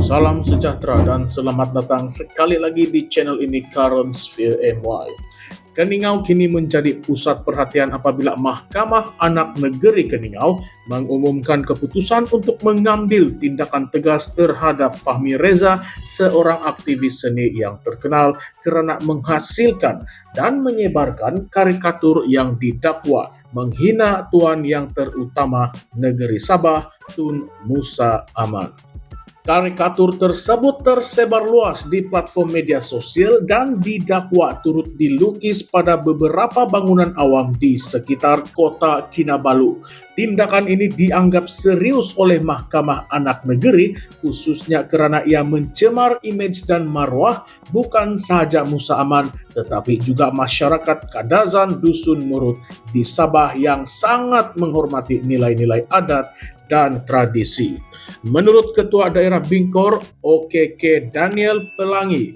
Salam sejahtera dan selamat datang sekali lagi di channel ini Currentsphere MY. Keningau kini menjadi pusat perhatian apabila Mahkamah Anak Negeri Keningau mengumumkan keputusan untuk mengambil tindakan tegas terhadap Fahmi Reza, seorang aktivis seni yang terkenal kerana menghasilkan dan menyebarkan karikatur yang didakwa menghina Tuan Yang Terutama Negeri Sabah, Tun Musa Aman. Karikatur tersebut tersebar luas di platform media sosial dan didakwa turut dilukis pada beberapa bangunan awam di sekitar kota Kinabalu. Tindakan ini dianggap serius oleh Mahkamah Anak Negeri, khususnya kerana ia mencemar imej dan marwah bukan sahaja Musa Aman, tetapi juga masyarakat Kadazan Dusun Murut di Sabah yang sangat menghormati nilai-nilai adat dan tradisi. Menurut Ketua Daerah Bingkor, OKK Daniel Pelangi,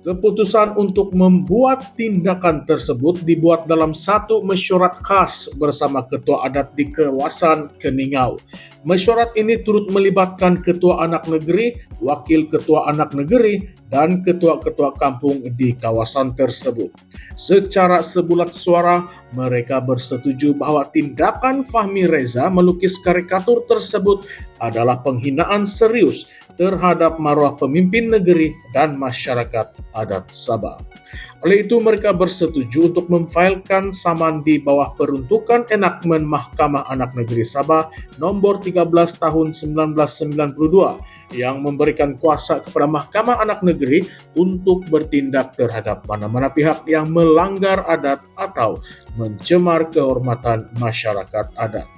keputusan untuk membuat tindakan tersebut dibuat dalam satu mesyuarat khas bersama Ketua Adat di kawasan Keningau. Mesyuarat ini turut melibatkan Ketua Anak Negeri, Wakil Ketua Anak Negeri, dan Ketua-Ketua Kampung di kawasan tersebut. Secara sebulat suara, mereka bersetuju bahwa tindakan Fahmi Reza melukis karikatur tersebut adalah penghinaan serius terhadap marwah pemimpin negeri dan masyarakat adat Sabah. Oleh itu, mereka bersetuju untuk memfailkan saman di bawah peruntukan enakmen Mahkamah Anak Negeri Sabah nomor 13 tahun 1992 yang memberikan kuasa kepada Mahkamah Anak Negeri untuk bertindak terhadap mana-mana pihak yang melanggar adat atau mencemar kehormatan masyarakat adat.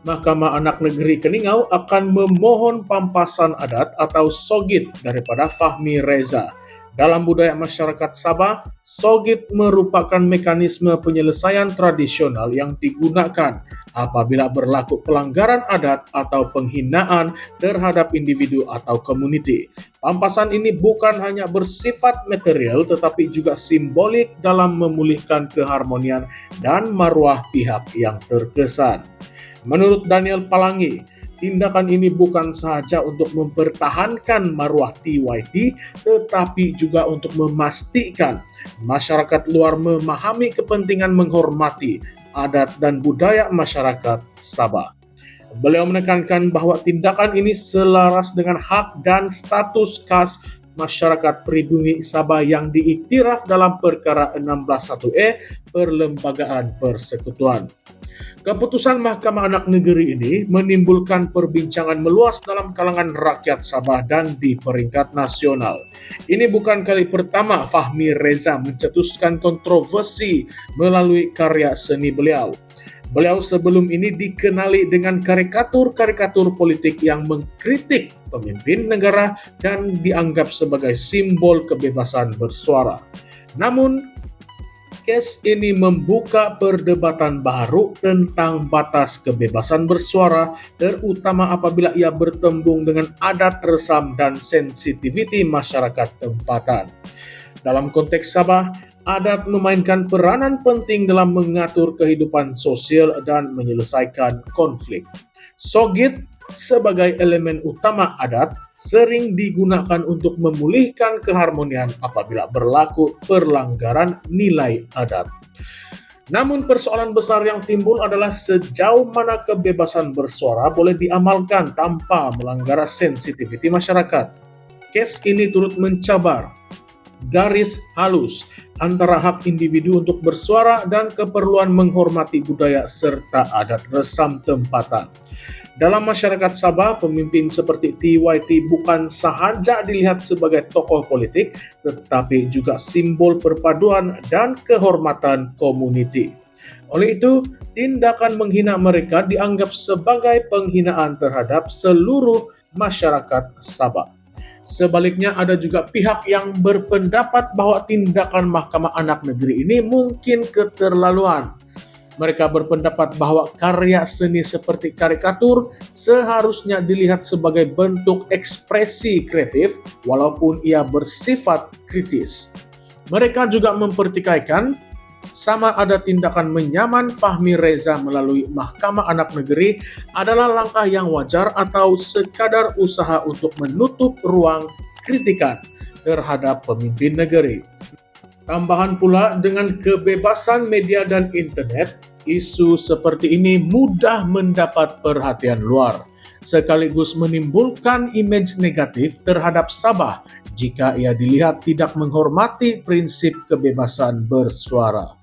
Mahkamah Anak Negeri Keningau akan memohon pampasan adat atau sogit daripada Fahmi Reza. Dalam budaya masyarakat Sabah, sogit merupakan mekanisme penyelesaian tradisional yang digunakan apabila berlaku pelanggaran adat atau penghinaan terhadap individu atau komuniti. Pampasan ini bukan hanya bersifat material tetapi juga simbolik dalam memulihkan keharmonian dan marwah pihak yang terkesan. Menurut Daniel Pelangi, tindakan ini bukan sahaja untuk mempertahankan marwah TYT, tetapi juga untuk memastikan masyarakat luar memahami kepentingan menghormati adat dan budaya masyarakat Sabah. Beliau menekankan bahwa tindakan ini selaras dengan hak dan status khas masyarakat pribumi Sabah yang diiktiraf dalam perkara 161E Perlembagaan Persekutuan. Keputusan Mahkamah Anak Negeri ini menimbulkan perbincangan meluas dalam kalangan rakyat Sabah dan di peringkat nasional. Ini bukan kali pertama Fahmi Reza mencetuskan kontroversi melalui karya seni beliau. Beliau sebelum ini dikenali dengan karikatur-karikatur politik yang mengkritik pemimpin negara dan dianggap sebagai simbol kebebasan bersuara. Namun, kes ini membuka perdebatan baru tentang batas kebebasan bersuara, terutama apabila ia bertembung dengan adat resam dan sensitiviti masyarakat tempatan. Dalam konteks Sabah, adat memainkan peranan penting dalam mengatur kehidupan sosial dan menyelesaikan konflik. Sogit sebagai elemen utama adat sering digunakan untuk memulihkan keharmonian apabila berlaku pelanggaran nilai adat. Namun persoalan besar yang timbul adalah sejauh mana kebebasan bersuara boleh diamalkan tanpa melanggar sensitiviti masyarakat. Kes ini turut mencabar garis halus antara hak individu untuk bersuara dan keperluan menghormati budaya serta adat resam tempatan. Dalam masyarakat Sabah, pemimpin seperti TYT bukan sahaja dilihat sebagai tokoh politik, tetapi juga simbol perpaduan dan kehormatan komuniti. Oleh itu, tindakan menghina mereka dianggap sebagai penghinaan terhadap seluruh masyarakat Sabah. Sebaliknya, ada juga pihak yang berpendapat bahwa tindakan Mahkamah Anak Negeri ini mungkin keterlaluan. Mereka berpendapat bahwa karya seni seperti karikatur seharusnya dilihat sebagai bentuk ekspresi kreatif walaupun ia bersifat kritis. Mereka juga mempertikaikan sama ada tindakan menyaman Fahmi Reza melalui Mahkamah Anak Negeri adalah langkah yang wajar atau sekadar usaha untuk menutup ruang kritikan terhadap pemimpin negeri. Tambahan pula, dengan kebebasan media dan internet, isu seperti ini mudah mendapat perhatian luar, sekaligus menimbulkan image negatif terhadap Sabah jika ia dilihat tidak menghormati prinsip kebebasan bersuara.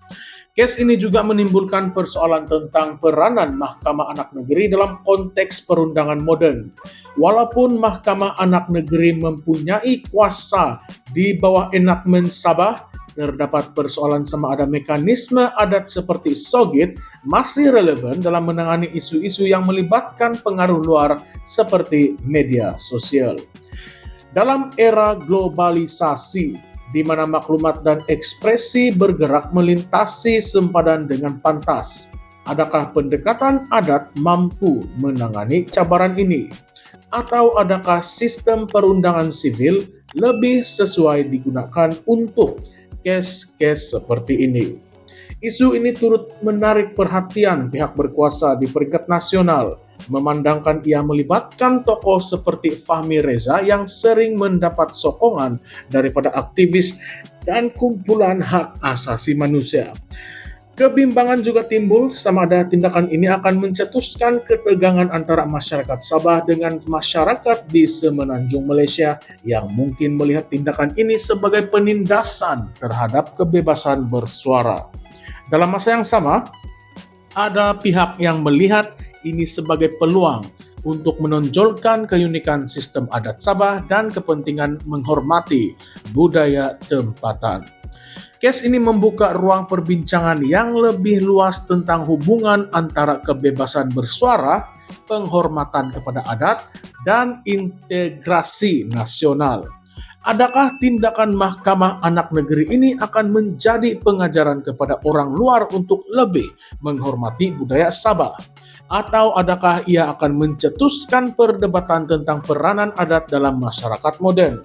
Kes ini juga menimbulkan persoalan tentang peranan Mahkamah Anak Negeri dalam konteks perundangan modern. Walaupun Mahkamah Anak Negeri mempunyai kuasa di bawah enakmen Sabah, terdapat persoalan sama ada mekanisme adat seperti Sogit masih relevan dalam menangani isu-isu yang melibatkan pengaruh luar seperti media sosial. Dalam era globalisasi, di mana maklumat dan ekspresi bergerak melintasi sempadan dengan pantas, adakah pendekatan adat mampu menangani cabaran ini? Atau adakah sistem perundangan sivil lebih sesuai digunakan untuk kes-kes seperti ini? Isu ini turut menarik perhatian pihak berkuasa di peringkat nasional, memandangkan ia melibatkan tokoh seperti Fahmi Reza yang sering mendapat sokongan daripada aktivis dan kumpulan hak asasi manusia. Kebimbangan juga timbul sama ada tindakan ini akan mencetuskan ketegangan antara masyarakat Sabah dengan masyarakat di Semenanjung Malaysia yang mungkin melihat tindakan ini sebagai penindasan terhadap kebebasan bersuara. Dalam masa yang sama, ada pihak yang melihat ini sebagai peluang untuk menonjolkan keunikan sistem adat Sabah dan kepentingan menghormati budaya tempatan. Kes ini membuka ruang perbincangan yang lebih luas tentang hubungan antara kebebasan bersuara, penghormatan kepada adat, dan integrasi nasional. Adakah tindakan Mahkamah Anak Negeri ini akan menjadi pengajaran kepada orang luar untuk lebih menghormati budaya Sabah? Atau adakah ia akan mencetuskan perdebatan tentang peranan adat dalam masyarakat modern?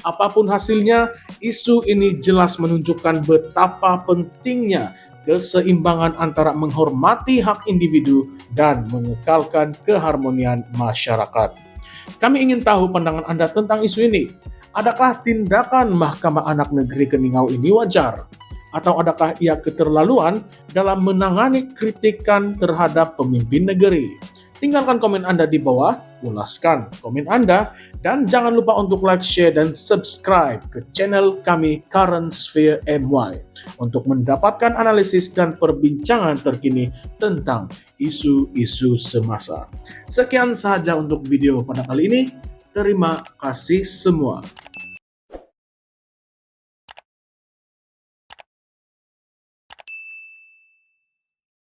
Apapun hasilnya, isu ini jelas menunjukkan betapa pentingnya keseimbangan antara menghormati hak individu dan mengekalkan keharmonian masyarakat. Kami ingin tahu pandangan Anda tentang isu ini. Adakah tindakan Mahkamah Anak Negeri Keningau ini wajar? Atau adakah ia keterlaluan dalam menangani kritikan terhadap pemimpin negeri? Tinggalkan komen Anda di bawah, ulaskan komen Anda, dan jangan lupa untuk like, share, dan subscribe ke channel kami Current Sphere MY untuk mendapatkan analisis dan perbincangan terkini tentang isu-isu semasa. Sekian sahaja untuk video pada kali ini. Terima kasih semua.